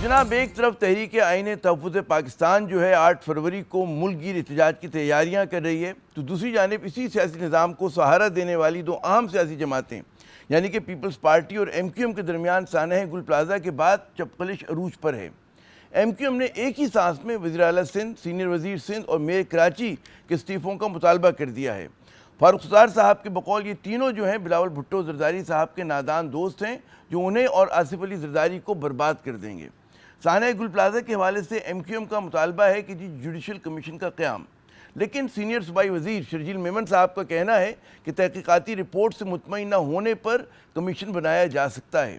جناب، ایک طرف تحریک آئین تحفظ پاکستان جو ہے 8 فروری کو ملک گیر احتجاج کی تیاریاں کر رہی ہے، تو دوسری جانب اسی سیاسی نظام کو سہارا دینے والی دو اہم سیاسی جماعتیں یعنی کہ پیپلز پارٹی اور ایم کیو ایم کے درمیان سانحہ گل پلازہ کے بعد چپقلش عروج پر ہے۔ ایم کیو ایم نے ایک ہی سانس میں وزیر اعلیٰ سندھ، سینئر وزیر سندھ اور میئر کراچی کے استعفوں کا مطالبہ کر دیا ہے۔ فاروق ستار صاحب کے بقول یہ تینوں جو ہیں بلاول بھٹو زرداری صاحب کے نادان دوست ہیں جو انہیں اور آصف علی زرداری کو برباد کر دیں گے۔ سانحہ گل پلازہ کے حوالے سے ایم کیو ایم کا مطالبہ ہے کہ جوڈیشل کمیشن کا قیام، لیکن سینئر صوبائی وزیر شرجیل میمن صاحب کا کہنا ہے کہ تحقیقاتی رپورٹ سے مطمئن نہ ہونے پر کمیشن بنایا جا سکتا ہے۔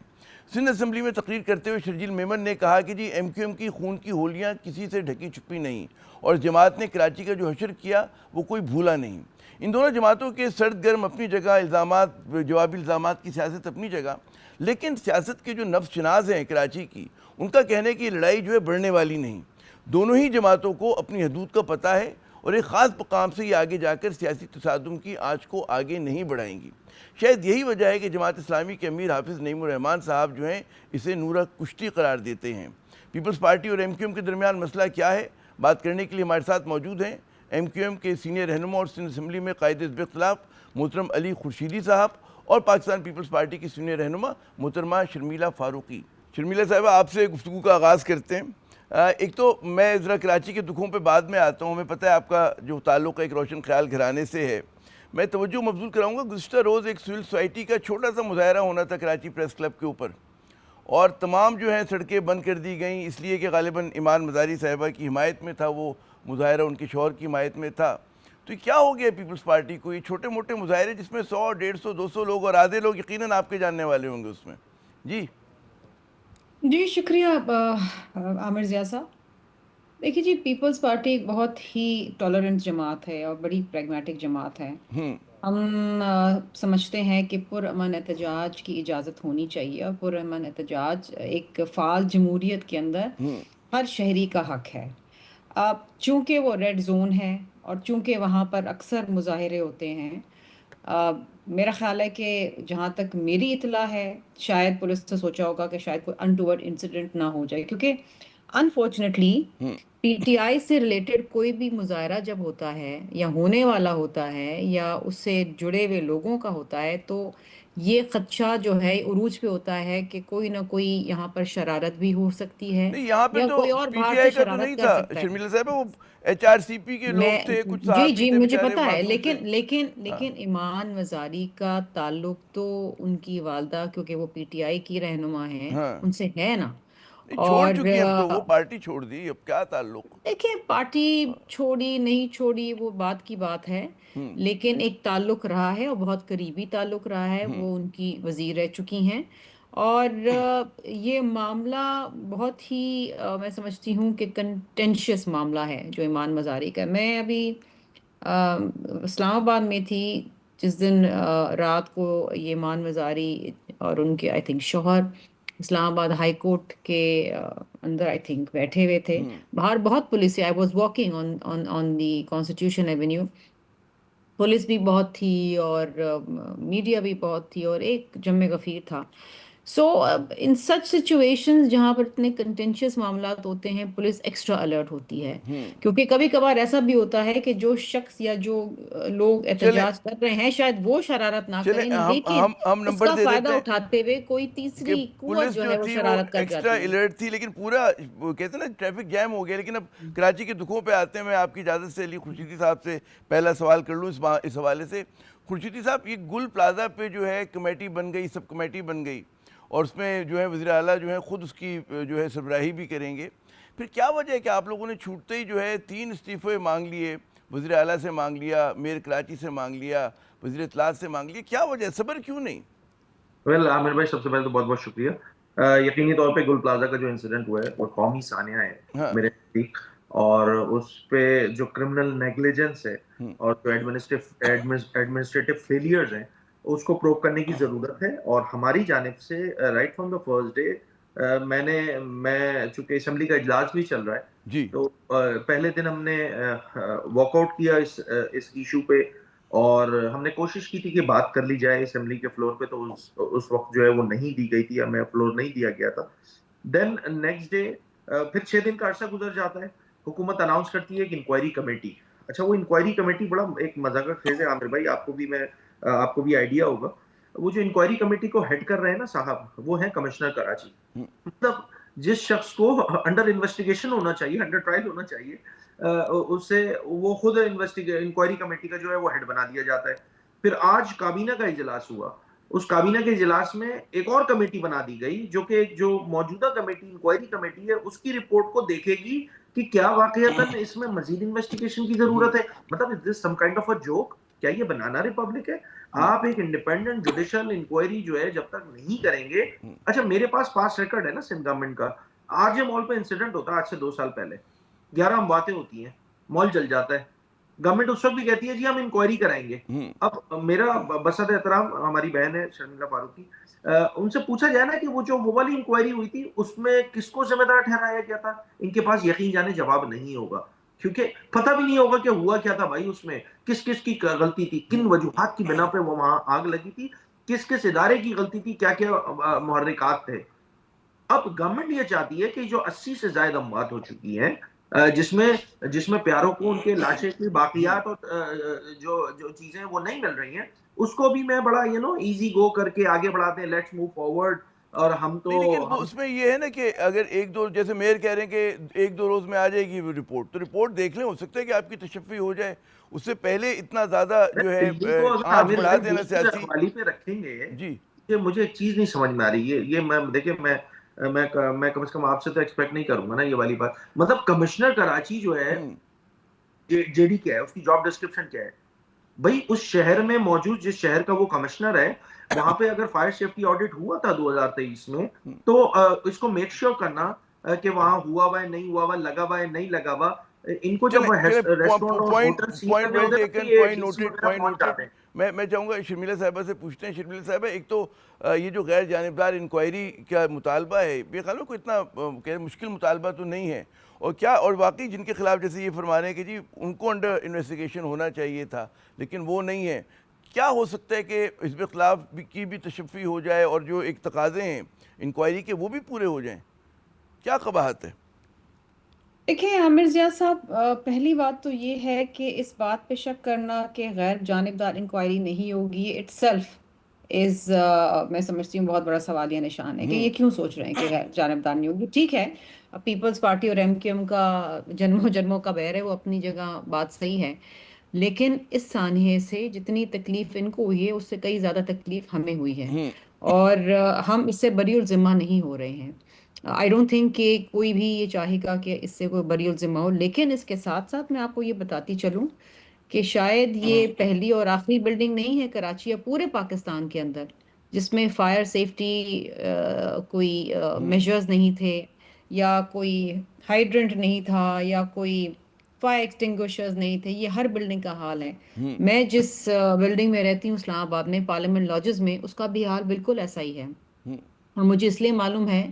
سندھ اسمبلی میں تقریر کرتے ہوئے شرجیل میمن نے کہا کہ ایم کیو ایم کی خون کی ہولیاں کسی سے ڈھکی چھپی نہیں، اور جماعت نے کراچی کا جو حشر کیا وہ کوئی بھولا نہیں۔ ان دونوں جماعتوں کے سرد گرم اپنی جگہ، الزامات، جوابی الزامات کی سیاست اپنی جگہ، لیکن سیاست کے جو نفس شناس ہیں کراچی کی، ان کا کہنے کہ یہ لڑائی جو ہے بڑھنے والی نہیں۔ دونوں ہی جماعتوں کو اپنی حدود کا پتہ ہے اور ایک خاص مقام سے یہ آگے جا کر سیاسی تصادم کی آنچ کو آگے نہیں بڑھائیں گی۔ شاید یہی وجہ ہے کہ جماعت اسلامی کے امیر حافظ نعیم الرحمن صاحب جو ہیں اسے نورہ کشتی قرار دیتے ہیں۔ پیپلز پارٹی اور ایم کیو ایم کے درمیان مسئلہ کیا ہے، بات کرنے کے لیے ہمارے ساتھ موجود ہیں ایم کیو ایم کے سینئر رہنما اور سندھ اسمبلی میں قائد حزب اختلاف محترم علی خورشیدی صاحب، اور پاکستان پیپلز پارٹی کی سینئر رہنما محترمہ شرمیلہ فاروقی۔ شرمیلہ صاحبہ، آپ سے گفتگو کا آغاز کرتے ہیں۔ ایک تو میں ذرا کراچی کے دکھوں پہ بعد میں آتا ہوں، ہمیں پتہ ہے آپ کا جو تعلق ایک روشن خیال گھرانے سے ہے۔ میں توجہ مبذول کراؤں گا، گزشتہ روز ایک سول سوسائٹی کا چھوٹا سا مظاہرہ ہونا تھا کراچی پریس کلب کے اوپر، اور تمام جو ہیں سڑکیں بند کر دی گئیں، اس لیے کہ غالباً ایمان مزاری صاحبہ کی حمایت میں تھا وہ مظاہرہ، ان کے شوہر کی حمایت میں تھا۔ تو یہ کیا ہو گیا پیپلز پارٹی کو، یہ چھوٹے موٹے مظاہرے جس میں 100، 150، 200 لوگ، اور آدھے لوگ یقیناً آپ کے جاننے والے ہوں گے اس میں؟ جی شکریہ عامر ضیاء صاحب۔ دیکھیے جی، پیپلز پارٹی ایک بہت ہی ٹالرنٹ جماعت ہے اور بڑی پریگمیٹک جماعت ہے۔ ہم سمجھتے ہیں کہ پرامن احتجاج کی اجازت ہونی چاہیے، اور پرامن احتجاج ایک فعال جمہوریت کے اندر ہر شہری کا حق ہے۔ چونکہ وہ ریڈ زون ہے اور چونکہ وہاں پر اکثر مظاہرے ہوتے ہیں، میرا خیال ہے کہ جہاں تک میری اطلاع ہے، شاید پولیس نے سوچا ہوگا کہ شاید کوئی انٹوورڈ انسیڈنٹ نہ ہو جائے، کیونکہ انفارچونیٹلی پی ٹی آئی سے ریلیٹڈ کوئی بھی مظاہرہ جب ہوتا ہے یا ہونے والا ہوتا ہے یا اس سے جڑے ہوئے لوگوں کا ہوتا ہے، تو یہ خدشہ جو ہے عروج پہ ہوتا ہے کہ کوئی نہ کوئی یہاں پر شرارت بھی ہو سکتی ہے، نہیں، یہاں پہ یا تو کوئی اور پی باہر ٹی سے آئی کا تو نہیں شرارت کر تھا سکتا ہے۔ شرمیلہ صاحب، وہ ایچ آر سی پی کے لوگ تھے، کچھ جی صحافی جی تھے مجھے بیچارے پتا ہے، معصوم تھے۔ لیکن ایمان مزاری کا تعلق تو ان کی والدہ، کیونکہ وہ پی ٹی آئی کی رہنما ہیں، ان سے ہے نا۔ چھوڑ اور چکی اب تو، وہ پارٹی چھوڑ دی، اب کیا تعلق؟ دیکھیں، پارٹی چھوڑی نہیں چھوڑی وہ بات کی بات ہے، لیکن ایک تعلق رہا ہے اور بہت قریبی تعلق رہا ہے، وہ ان کی وزیر رہ چکی ہیں، اور یہ معاملہ بہت ہی میں سمجھتی ہوں کہ کنٹینشیس معاملہ ہے جو ایمان مزاری کا۔ میں ابھی اسلام آباد میں تھی جس دن رات کو یہ ایمان مزاری اور ان کے آئی تھنک شوہر اسلام آباد ہائی کورٹ کے اندر آئی تھنک بیٹھے ہوئے تھے، باہر بہت پولیس ہے۔ I was walking on the constitution avenue, police بھی بہت تھی اور میڈیا بھی بہت تھی اور ایک جم غفیر تھا۔ سو ان سچ سچویشنز جہاں پر اتنے کنٹینشیس معاملات ہوتے ہیں، پولیس ایکسٹرا الرٹ ہوتی ہے، کیونکہ کبھی کبھار ایسا بھی ہوتا ہے کہ جو شخص یا جو لوگ احتجاج کر رہے ہیں شاید وہ شرارت نہ کریں، لیکن ہم اس نمبر کا دے فائدہ دیتے ہیں اٹھاتے ہوئے کوئی کہ تیسری قوت پولیس جو جو ہے وہ تھی وہ شرارت کر ایکسٹرا جاتی ہے۔ الرٹ تھی، لیکن پورا کہتے ہیں نا ٹریفک جیم ہو گیا۔ لیکن اب کراچی کے دکھوں پہ آتے ہیں، میں آپ کی اجازت سے علی خورشیدی صاحب سے پہلا سوال کر لوں اس حوالے سے۔ خورشیدی صاحب، یہ گل پلازہ پہ جو ہے کمیٹی بن گئی، سب کمیٹی بن گئی، اور اس میں جو ہے وزیر اعلیٰ جو ہے خود اس کی جو ہے سربراہی بھی کریں گے، پھر کیا وجہ ہے کہ آپ لوگوں نے چھوٹتے ہی جو ہے 3 استعفے مانگ لیے، وزیر اعلیٰ سے مانگ لیا، میئر کراچی سے مانگ لیا، وزیر اطلاعات سے مانگ لیا؟ کیا وجہ ہے، صبر کیوں نہیں؟ عامر بھائی، سب سے پہلے تو بہت بہت شکریہ۔ یقینی طور پہ گل پلازہ کا جو انسیڈنٹ ہوا ہے وہ قومی سانحہ ہے میرے نزدیک، اور اس پہ جو کرمنل نیگلیجنس ہے اور جو ایڈمنسٹریٹو فیلیئرز ہیں اس کو پروو کرنے کی ضرورت ہے، اور ہماری جانب سے right from the first day میں چونکہ اسمبلی کا اجلاس بھی چل رہا ہے، تو پہلے دن ہم نے واک آؤٹ کیا اس ایشو پہ، اور ہم نے کوشش کی تھی کہ بات کر لی جائے اسمبلی کے فلور پہ، تو اس وقت جو ہے وہ نہیں دی گئی تھی، ہمیں فلور نہیں دیا گیا تھا۔ دین نیکسٹ ڈے پھر 6 دن کا عرصہ گزر جاتا ہے, حکومت اناؤنس کرتی ہے ایک انکوائری کمیٹی. اچھا وہ انکوائری کمیٹی بڑا ایک مزہ کا خیز ہے عامر بھائی, آپ کو بھی آئیڈیا ہوگا. وہ جو انکوائری کمیٹی کو ہیڈ کر رہے ہیں نا صاحب, وہ ہیں کمشنر کراچی. مطلب جس شخص کو انڈر انویسٹیگیشن ہونا چاہیے, انڈر ٹرائل ہونا چاہیے, اسے وہ خود انکوائری کمیٹی کا جو ہے وہ ہیڈ بنا دیا جاتا ہے. پھر آج کابینہ کا اجلاس ہوا, اس کابینہ کے اجلاس میں ایک اور کمیٹی بنا دی گئی جو کہ جو موجودہ کمیٹی انکوائری کمیٹی ہے اس کی رپورٹ کو دیکھے گی کہ کیا واقعتاً اس میں مزید انویسٹیگیشن کی ضرورت ہے. مطلب is this some kind of a joke? کیا یہ بنانا ریپبلک ہے؟ آپ ایک انڈیپینڈنٹ جوڈیشل انکوائری جو ہے جب تک نہیں کریں گے. اچھا میرے پاس پاس ریکارڈ ہے نا سندھ گورنمنٹ کا, آر جے مال پہ انسیڈنٹ ہوتا ہے آج سے 2 سال پہلے, 11 امواتیں ہوتی ہیں, مال جل جاتا ہے, گورنمنٹ اس وقت بھی کہتی ہے جی ہم انکوائری کرائیں گے. اب میرا بسط احترام ہماری بہن ہے شرمیلا فاروقی, ان سے پوچھا جائے نا کہ وہ والی انکوائری ہوئی تھی اس میں کس کو ذمہ دار ٹھہرایا گیا تھا, ان کے پاس یقین جانے جواب نہیں ہوگا, کیونکہ پتہ بھی نہیں ہوگا کہ ہوا کیا تھا بھائی, اس میں کس کس کی غلطی تھی, کن وجوہات کی بنا پہ وہ وہاں آگ لگی تھی, کس کس ادارے کی غلطی تھی, کیا کیا محرکات تھے. اب گورنمنٹ یہ چاہتی ہے کہ جو 80 سے زائد اموات ہو چکی ہیں, جس میں پیاروں کو ان کے لاشیں کی باقیات اور جو چیزیں وہ نہیں مل رہی ہیں, اس کو بھی میں بڑا ایزی گو کر کے آگے بڑھاتے ہیں, لیٹس موو فارورڈ. اور ہم تو لیکن اس میں یہ ہے نا کہ اگر 1-2 جیسے میئر کہہ رہے ہیں کہ 1-2 روز میں آ جائے گی وہ رپورٹ, تو رپورٹ دیکھ لیں, ہو سکتا ہے کہ آپ کی تشفی ہو جائے, اس سے پہلے اتنا زیادہ جو ہے آنچ بڑھا دینا سیاسی حوالی پہ رکھیں گے. جی یہ مجھے ایک چیز نہیں سمجھ میں آ رہی ہے, یہ میں دیکھیں میں کم از کم آپ سے تو ایکسپیکٹ نہیں کروں گا نا یہ والی بات. مطلب کمشنر کراچی جو ہے جے ڈی کیا ہے, اس کی جاب ڈسکرپشن کیا ہے بھائی؟ اس شہر میں موجود جس شہر کا وہ کمشنر ہے, وہاں پہ اگر فائر سیفٹی آڈٹ ہوا تھا 2023 میں, تو اس کو میک شیور کرنا کہ وہاں ہوا ہوا ہے نہیں ہوا ہوا, لگا ہوا ہے نہیں لگا ہوا. ان کو جب ریسٹورینٹ اور ہوٹل سیل کرنے ہوتے ہیں تو یہ ڈی سی وغیرہ پہنچ جاتے ہیں. میں چاہوں گا شرمیلا صاحبہ سے پوچھتے ہیں. شرمیلا صاحبہ, ایک تو یہ جو غیر جانبدار انکوائری کا مطالبہ ہے, بے خیال کوئی اتنا مشکل مطالبہ تو نہیں ہے, اور واقعی جن کے خلاف جیسے یہ فرما رہے ہیں کہ جی ان کو انڈر انویسٹیگیشن ہونا چاہیے تھا لیکن وہ نہیں ہے, کیا ہو سکتا ہے کہ حزب اختلاف کی بھی تشفی ہو جائے اور جو ایک تقاضے ہیں انکوائری کے وہ بھی پورے ہو جائیں؟ کیا قباحت ہے؟ دیکھیں عامر ضیاء صاحب, پہلی بات تو یہ ہے کہ اس بات پہ شک کرنا کہ غیر جانبدار انکوائری نہیں ہوگی اٹ سیلف از, میں سمجھتی ہوں بہت بڑا سوالیہ نشان ہے کہ یہ کیوں سوچ رہے ہیں کہ غیر جانبدار نہیں ہوگی. ٹھیک ہے, پیپلز پارٹی اور MQM کا جنموں کا بیر ہے, وہ اپنی جگہ بات صحیح ہے, لیکن اس سانحے سے جتنی تکلیف ان کو ہوئی ہے اس سے کئی زیادہ تکلیف ہمیں ہوئی ہے, اور ہم اس سے بری الذمہ نہیں ہو رہے ہیں. آئی ڈونٹ تھنک کہ کوئی بھی یہ چاہے گا کہ اس سے کوئی بری الذمہ ہو. لیکن اس کے ساتھ ساتھ میں آپ کو یہ بتاتی چلوں کہ شاید یہ پہلی اور آخری بلڈنگ نہیں ہے کراچی یا پورے پاکستان کے اندر جس میں فائر سیفٹی کوئی میجرز نہیں تھے, یا کوئی ہائیڈرنٹ نہیں تھا, یا کوئی فائر ایکسٹنگوشرز نہیں تھے. یہ ہر بلڈنگ کا حال ہے. میں جس بلڈنگ میں رہتی ہوں اسلام آباد میں, پارلیمنٹ لاجز میں, اس کا بھی حال بالکل ایسا ہی ہے. اور مجھے اس لیے معلوم ہے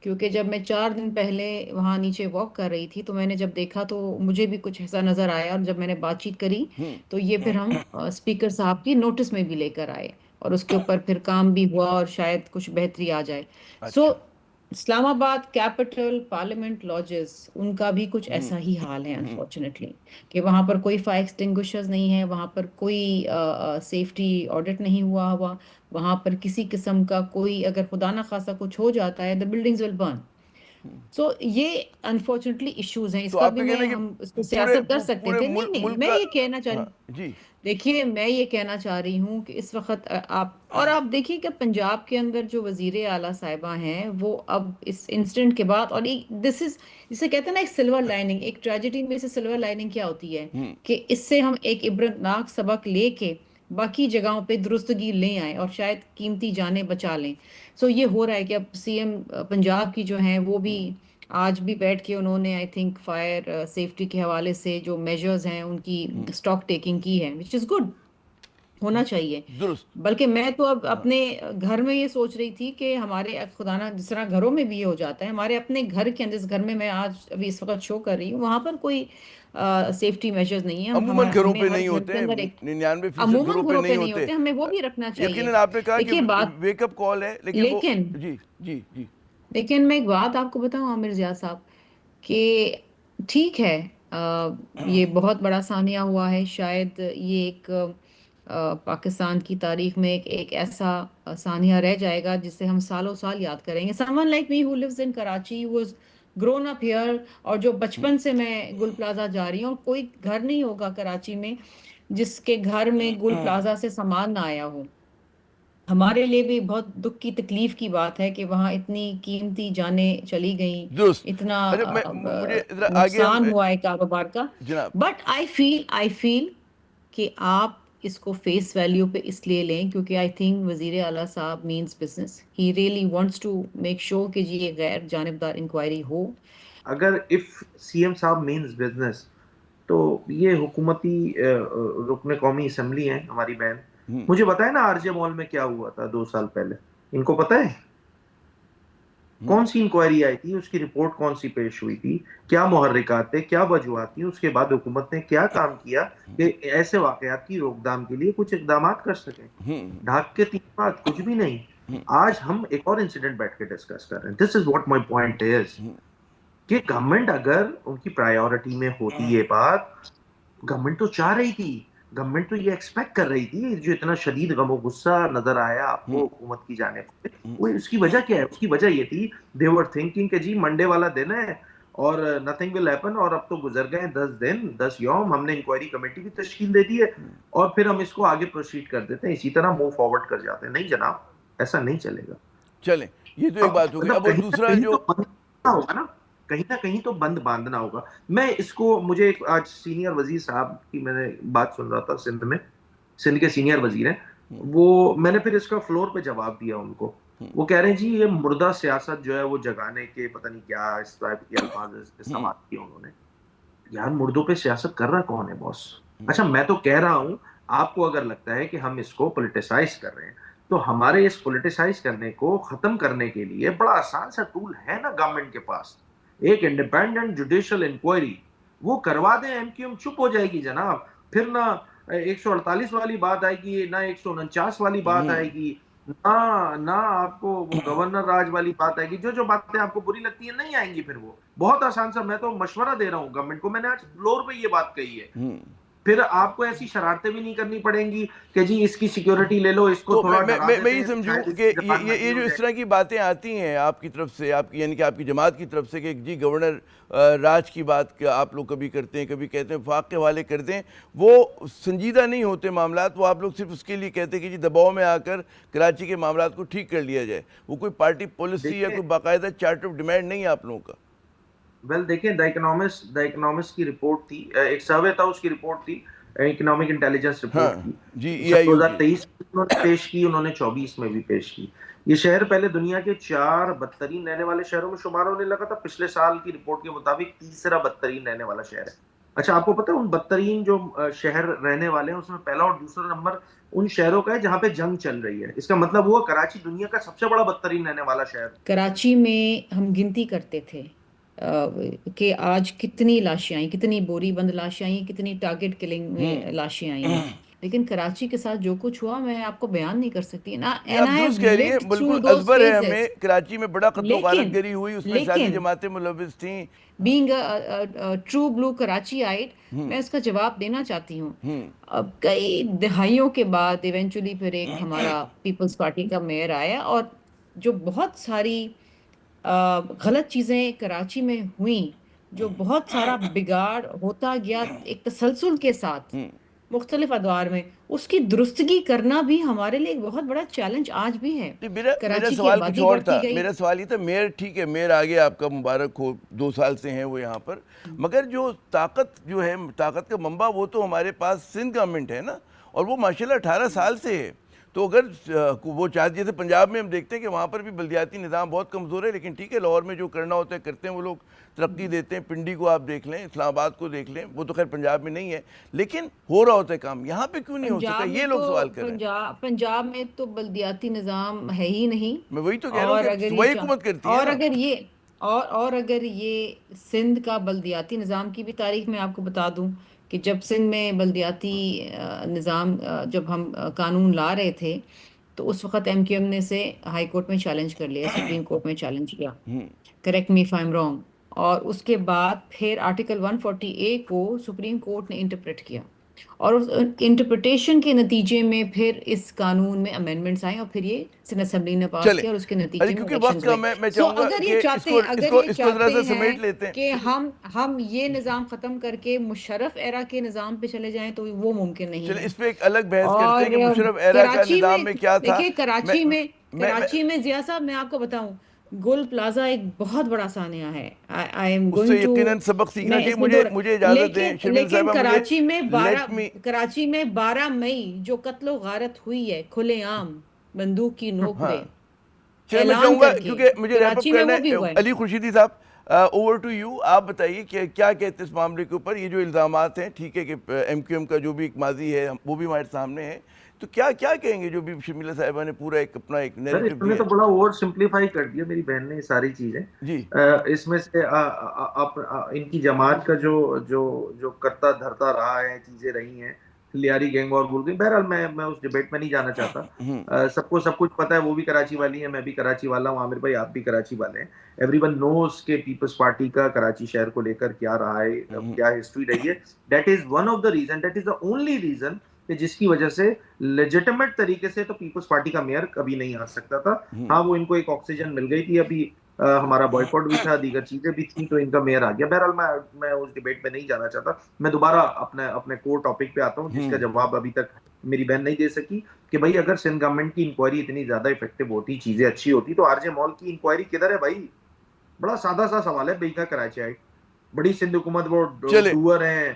کیونکہ جب میں 4 دن پہلے وہاں نیچے واک کر رہی تھی تو میں نے جب دیکھا تو مجھے بھی کچھ ایسا نظر آیا, اور جب میں نے بات چیت کری تو یہ پھر ہم اسپیکر صاحب کی نوٹس میں بھی لے کر آئے, اور اس کے اوپر پھر کام بھی ہوا اور شاید کچھ بہتری آ جائے. سو اسلام آباد کیپٹل پارلیمنٹ لاجز, ان کا بھی کچھ ایسا ہی حال ہے انفارچونیٹلی, کہ وہاں پر کوئی فائر ایکسٹنگوشرز نہیں ہے, وہاں پر کوئی سیفٹی آڈٹ نہیں ہوا, وہاں پر کسی قسم کا کوئی اگر خدا نہ خواستہ کچھ ہو جاتا ہے the buildings will burn. سو یہ انفارچونیٹلی ایشوز ہیں. اس کا بھی ہم اس پہ سیاست کر سکتے تھے. نہیں, میں یہ کہنا چاہ رہی ہوں, دیکھیے میں یہ کہنا چاہ رہی ہوں کہ اس وقت آپ دیکھیے کہ پنجاب کے اندر جو وزیر اعلیٰ صاحبہ ہیں وہ اب اس انسیڈنٹ کے بعد, اور جسے کہتے ہیں نا ایک سلور لائننگ, ایک ٹریجڈی میں سے سلور لائننگ کیا ہوتی ہے کہ اس سے ہم ایک عبرتناک سبق لے کے باقی جگہوں پہ درستگی لے آئیں اور شاید قیمتی جانیں بچا لیں. سو یہ ہو رہا ہے کہ اب CM پنجاب کی جو ہیں وہ بھی آج بھی بیٹھ کے انہوں نے آئی تھنک فائر سیفٹی کے حوالے سے جو میجرز ہیں ان کی اسٹاک ٹیکنگ کی ہے, وچ از گڈ, ہونا چاہیے. بلکہ میں تو اب اپنے گھر میں یہ سوچ رہی تھی کہ ہمارے خدا نہ جس طرح گھروں میں بھی یہ ہو جاتا ہے, ہمارے اپنے گھر کے اندر, جس گھر میں آج ابھی اس وقت شو کر رہی ہوں, وہاں پر کوئی سیفٹی میجرز نہیں ہیں. عموماً گھروں پہ نہیں ہوتے, 99% گھروں پہ نہیں ہوتے, ہمیں وہ بھی رکھنا چاہیے. یقیناً آپ نے کہا کہ ویک اپ کال ہے, لیکن لیکن میں ایک بات آپ کو بتاؤں عامر ضیاء صاحب کہ ٹھیک ہے، یہ بہت بڑا سانحہ ہوا ہے، شاید یہ ایک پاکستان کی تاریخ میں ایک ایسا سانحہ رہ جائے گا جسے ہم سالوں سال یاد کریں گے. someone like me who lives in Karachi, who was grown up here، اور جو بچپن سے میں گل پلازا جا رہی ہوں، کوئی گھر نہیں ہوگا کراچی میں جس کے گھر میں گل پلازا سے سامان نہ آیا ہو. ہمارے لیے بھی بہت دکھ کی تکلیف کی بات ہے کہ وہاں اتنی قیمتی جانیں چلی گئیں، درست. اتنا اچھا مجھے ذرا آگے ہم نقصان ہوا ہے کاروبار کا. جناب بٹ آئی فیل کہ آپ اس کو فیس ویلیو پہ اس لیے لیں کیونکہ آئی تھنک وزیر اعلیٰ صاحب means business, he really wants to make sure کہ جی یہ غیر جانبدار انکوائری ہو. اگر اف سی ایم صاحب مینز بزنس، تو یہ حکومتی رکن قومی اسمبلی ہیں ہماری بہن. مجھے بتائیں نا آر جے مال میں کیا ہوا تھا 2 سال پہلے، ان کو پتہ ہے کون سی انکوائری آئی تھی، اس کی رپورٹ کون سی پیش ہوئی تھی، کیا محرکات تھے، کیا وجوہات تھیں، اس کے بعد حکومت نے کیا کام کیا کہ ایسے واقعات کی روک تھام کے لیے کچھ اقدامات کر سکیں. ڈھاک کے 3 بات کچھ بھی نہیں. آج ہم ایک اور انسیڈنٹ بیٹھ کے ڈسکس کر رہے ہیں. دس is what my point is کہ گورنمنٹ اگر ان کی پرائیورٹی میں ہوتی یہ بات، گورنمنٹ تو چاہ رہی تھی، گورنمنٹ تو یہ ایکسپیکٹ کر رہی تھی. جو اتنا شدید غم و غصہ نظر آیا آپ کو حکومت کی جانب سے، وہ اس کی وجہ کیا ہے؟ اس کی وجہ یہ تھی they were thinking کہ جی منڈے والا دن ہے اور nothing will happen، اور اب تو گزر گئے 10 دن 10 یوم، ہم نے انکوائری کمیٹی بھی تشکیل دے دی ہے اور پھر ہم اس کو آگے پروسیڈ کر دیتے ہیں، اسی طرح موو فارورڈ کر جاتے ہیں. نہیں جناب، ایسا نہیں چلے گا. چلیں یہ تو ایک بات ہو گئی. اب اور دوسرا جو ہوگا نا، کہیں نہ کہیں تو بند باندھنا ہوگا. میں اس کو، مجھے آج سینئر وزیر صاحب کی میں نے بات سن رہا تھا، سندھ کے سینئر وزیر ہیں وہ، میں نے پھر اس کا فلور پہ جواب دیا ان کو. وہ کہہ رہے ہیں جی یہ مردہ سیاست جو ہے وہ جگانے کے پتہ نہیں کیا اس ٹائپ کے الفاظ استعمال کیے انہوں نے. یار مردوں پہ سیاست کر رہا کون ہے باس؟ اچھا میں تو کہہ رہا ہوں، آپ کو اگر لگتا ہے کہ ہم اس کو پولیٹیسائز کر رہے ہیں، تو ہمارے اس پولیٹیسائز کرنے کو ختم کرنے کے لیے بڑا آسان سا ٹول ہے نا گورنمنٹ کے پاس، ایک انڈیپینڈنٹ جوڈیشل انکوائری. وہ کروا دیں، ایم کیو ایم چپ ہو جائے گی جناب. پھر نہ 148 والی بات آئے گی، نہ 149 والی بات آئے گی، نہ آپ کو وہ گورنر راج والی بات آئے گی. جو باتیں آپ کو بری لگتی ہیں نہیں آئیں گی. پھر وہ بہت آسان سا، میں تو مشورہ دے رہا ہوں گورنمنٹ کو، میں نے آج فلور پہ یہ بات کہی ہے. پھر آپ کو ایسی شرارتیں بھی نہیں کرنی پڑیں گی کہ جی اس کی سیکیورٹی لے لو، اس کو تھوڑا ڈرا دیتے ہیں. میں یہ سمجھوں کہ یہ جو اس طرح کی باتیں آتی ہیں آپ کی طرف سے، آپ کی یعنی کہ آپ کی جماعت کی طرف سے کہ جی گورنر راج کی بات آپ لوگ کبھی کرتے ہیں، کبھی کہتے ہیں وفاق کے حوالے کرتے ہیں، وہ سنجیدہ نہیں ہوتے معاملات. وہ آپ لوگ صرف اس کے لیے کہتے ہیں کہ جی دباؤ میں آ کر کراچی کے معاملات کو ٹھیک کر لیا جائے. وہ کوئی پارٹی پالیسی یا کوئی باقاعدہ چارٹر آف ڈیمانڈ نہیں ہے آپ لوگوں کا. ویل دیکھیں، دا اکنامسٹ کی رپورٹ تھی، ایک سروے تھا، اس کی رپورٹ تھی، اکنامک انٹیلیجنس رپورٹ کی، جی 2023 انہوں نے پیش کی، انہوں نے 24 میں بھی پیش کی. یہ شہر پہلے دنیا کے 4 بدترین رہنے والے شہروں میں شمار ہونے لگا تھا. پچھلے سال کی رپورٹ کے مطابق 3 بدترین رہنے والا شہر ہے. اچھا آپ کو پتہ ہے ان بدترین جو شہر رہنے والے ہیں اس میں پہلا اور دوسرا نمبر ان شہروں کا ہے جہاں پہ جنگ چل رہی ہے. اس کا مطلب ہوا کراچی دنیا کا سب سے بڑا بدترین رہنے والا شہر. کراچی میں ہم گنتی کرتے تھے کہ آج کتنی لاشیں آئیں، کتنی بوری بند لاشیں آئیں، کتنی ٹارگٹ کلنگ میں لاشیں آئیں ہیں. لیکن کراچی کے ساتھ جو کچھ ہوا میں آپ کو بیان نہیں کر سکتی. آپ درست کہہ رہی ہیں، بالکل ازبر ہے ہمیں. کراچی میں بڑا قتل و غارت گری ہوئی، اس میں ساری جماعتیں ملوث تھیں. بینگ ٹرو بلو کراچیائٹ، میں اس کا جواب دینا چاہتی ہوں. اب کئی دہائیوں کے بعد ایونچولی پھر ایک ہمارا پیپلز پارٹی کا میئر آیا، اور جو بہت ساری غلط چیزیں کراچی میں ہوئیں، جو بہت سارا بگاڑ ہوتا گیا ایک تسلسل کے ساتھ مختلف ادوار میں، اس کی درستگی کرنا بھی ہمارے لیے ایک بہت بڑا چیلنج آج بھی ہے. میرا سوال کچھ اور تھا. میرا سوال یہ تھا، میئر ٹھیک ہے، میئر آگے آپ کا مبارک ہو، 2 سال سے ہیں وہ یہاں پر، مگر جو طاقت جو ہے، طاقت کا منبع وہ تو ہمارے پاس سندھ گورنمنٹ ہے نا، اور وہ ماشاءاللہ 18 سال سے ہے. تو اگر وہ چاہتے، جیسے پنجاب میں ہم دیکھتے ہیں کہ وہاں پر بھی بلدیاتی نظام بہت کمزور ہے، لیکن ٹھیک ہے لاہور میں جو کرنا ہوتا ہے کرتے ہیں وہ لوگ، ترقی دیتے ہیں. پنڈی کو آپ دیکھ لیں، اسلام آباد کو دیکھ لیں، وہ تو خیر پنجاب میں نہیں ہے، لیکن ہو رہا ہوتا ہے کام. یہاں پہ کیوں نہیں ہو سکتا؟ یہ لوگ سوال کر رہے ہیں. پنجاب میں تو بلدیاتی نظام ہے ہی نہیں. میں وہی تو کہہ رہا ہوں کہ صوبائی حکومت کرتی ہے. اور اگر یہ سندھ کا بلدیاتی نظام کی بھی تاریخ میں آپ کو بتا دوں کہ جب سندھ میں بلدیاتی نظام، جب ہم قانون لا رہے تھے تو اس وقت ایم کیو ایم نے اسے ہائی کورٹ میں چیلنج کر لیا, سپریم کورٹ میں چیلنج کیا, correct me if I am wrong. اور اس کے بعد پھر آرٹیکل 140A کو سپریم کورٹ نے انٹرپریٹ کیا, اور اس انٹرپریٹیشن کے نتیجے میں پھر اس قانون میں امینڈمنٹس آئیں, اور پھر یہ سندھ اسمبلی نے پاس چلیں کیا, اور اس کے علی نتیجے میں کیونکہ وقت الیکشنز کا ہوئے. میں سو چاہوں گا اگر کہ یہ اس کو ذرا سا چاہتے سمیٹ ہیں لیتے ہیں. کہ ہم یہ نظام ختم کر کے مشرف ایرا کے نظام پہ چلے جائیں تو وہ ممکن نہیں چلیں ہے. اس پہ ایک الگ بحث کرتے اور ہیں کہ مشرف ایرا کا کراچی میں نظام میں کیا تھا. دیکھیے, میں کراچی میں ضیاء صاحب میں آپ کو بتاؤں, گل پلازا ایک بہت بڑا سانحہ ہے. آئی ایم اس سے گوئنگ ٹو, یقیناً سبق سیکھنا میں چاہیے. اس میں مجھے اجازت دیں شرمیلا لیکن صاحبہ, مجھے کراچی میں 12 مئی جو قتل و غارت ہوئی ہے کھلے عام بندوق کی نوک پہ چلیں میں اعلان چاہوں گا کر کے, کیونکہ مجھے ریپ اپ کراچی میں کرنا وہ بھی ہے. ہوا ہے. علی خورشیدی صاحب, اوور ٹو یو. آپ بتائیے کہ کیا کہتے ہیں اس معاملے کے اوپر. یہ جو الزامات ہیں, ٹھیک ہے کہ ایم کیو ایم کا جو بھی ایک ماضی ہے وہ بھی ہمارے سامنے ہے, تو کیا کہیں گے جو بھی شرمیلا صاحبہ نے پورا ایک اپنا ایک نیریٹو اس نے دیا تو ہے. بڑا اوور سمپلیفائی کر دیا میری بہن نے یہ ساری چیزیں. جی اس میں سے ان کی جماعت کا جو کرتا دھرتا رہا ہے, چیزیں رہی ہیں, لیاری گینگ اور بول گئی. بہرحال میں اس ڈیبیٹ میں نہیں جانا چاہتا. سب کو سب کچھ پتا ہے, وہ بھی کراچی والی ہیں, میں بھی کراچی والا ہوں, عامر بھائی آپ بھی کراچی والے ہیں. ایوری ون نوز کہ پیپلز پارٹی کا کراچی شہر کو لے کر کیا رہا ہے, کیا ہسٹری رہی ہے. That is one of the reason, that is the only reason کہ جس کی وجہ سے لیجیٹمیٹ طریقے سے تو پیپلز پارٹی کا میئر کبھی نہیں آ سکتا تھا. ہاں وہ ان کو ایک آکسیجن مل گئی تھی, ابھی ہمارا بوائکاٹ بھی تھا, دیگر چیزیں بھی تھیں, تو ان کا میئر آ گیا. بہرحال میں اس ڈیبیٹ میں نہیں جانا چاہتا. میں دوبارہ اپنے کور ٹاپک پہ آتا ہوں جس کا جواب ابھی تک میری بہن نہیں دے سکی, کہ بھائی اگر سندھ گورنمنٹ کی انکوائری اتنی زیادہ افیکٹو ہوتی, چیزیں اچھی ہوتی, تو آر جے مال کی انکوائری کدھر ہے بھائی؟ بڑا سادہ سا سوال ہے. بیکا کراچی آئی, بڑی سندھ حکومت, وہ ڈوور ہیں,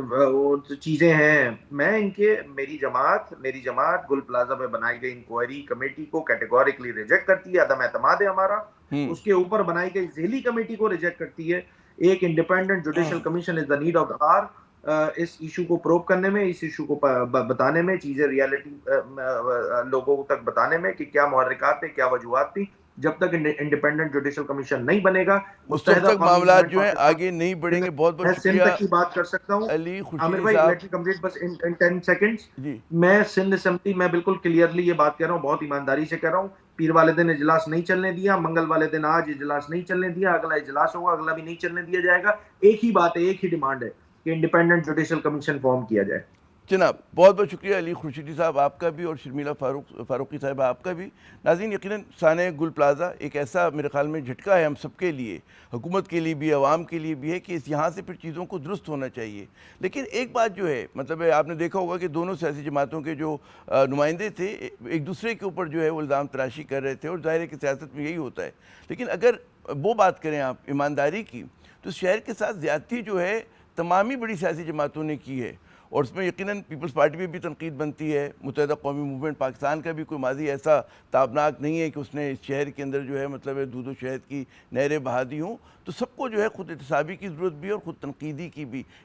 وہ چیزیں ہیں. میں ان کے میری جماعت گل پلازا پہ بنائی گئی انکوائری کمیٹی کو کیٹیگوریکلی ریجیکٹ کرتی ہے. عدم اعتماد ہے ہمارا. اس کے اوپر بنائی گئی ذیلی کمیٹی کو ریجیکٹ کرتی ہے. ایک independent judicial commission is the need of the hour اس ایشو کو پروب کرنے میں, اس ایشو کو بتانے میں, چیزیں ریالٹی لوگوں تک بتانے میں کہ کیا محرکات تھے, کیا وجوہات تھی. جب تک انڈیپینڈنٹ جوڈیشل کمیشن نہیں بنے گا, اس تک معاملات جو ہیں آگے نہیں بڑھیں گے. بہت بہت سندھ شکریہ تک کی بات کر سکتا ہوں. علی عامر خورشیدی بھائی صاحب. لیٹ می کمپلیٹ بس ان 10 سیکنڈز. جی میں سندھ اسمبلی میں بالکل کلیئرلی یہ بات کہہ رہا ہوں, بہت ایمانداری سے کہہ رہا ہوں. پیر والے دن اجلاس نہیں چلنے دیا, منگل والے دن آج اجلاس نہیں چلنے دیا, اگلا اجلاس ہوگا, اگلا بھی نہیں چلنے دیا جائے گا. ایک ہی بات ہے, ایک ہی ڈیمانڈ ہے کہ انڈیپینڈنٹ جوڈیشل کمیشن فارم کیا جائے. جناب بہت بہت شکریہ علی خورشیدی صاحب آپ کا بھی, اور شرمیلا فاروقی صاحبہ آپ کا بھی. ناظرین, یقیناً سانحہ گل پلازا ایک ایسا میرے خیال میں جھٹکا ہے ہم سب کے لیے, حکومت کے لیے بھی, عوام کے لیے بھی ہے, کہ یہاں سے پھر چیزوں کو درست ہونا چاہیے. لیکن ایک بات جو ہے, مطلب آپ نے دیکھا ہوگا کہ دونوں سیاسی جماعتوں کے جو نمائندے تھے ایک دوسرے کے اوپر جو ہے وہ الزام تراشی کر رہے تھے, اور ظاہر ہے کہ سیاست میں یہی ہوتا ہے. لیکن اگر وہ بات کریں آپ ایمانداری کی, تو شہر کے ساتھ زیادتی جو ہے تمامی بڑی سیاسی جماعتوں نے کی ہے, اور اس میں یقیناً پیپلز پارٹی پہ بھی تنقید بنتی ہے. متحدہ قومی موومنٹ پاکستان کا بھی کوئی ماضی ایسا تابناک نہیں ہے کہ اس نے اس شہر کے اندر جو ہے مطلب دودھ و شہد کی نہریں بہا دی ہوں. تو سب کو جو ہے خود احتسابی کی ضرورت بھی ہے, اور خود تنقیدی کی بھی.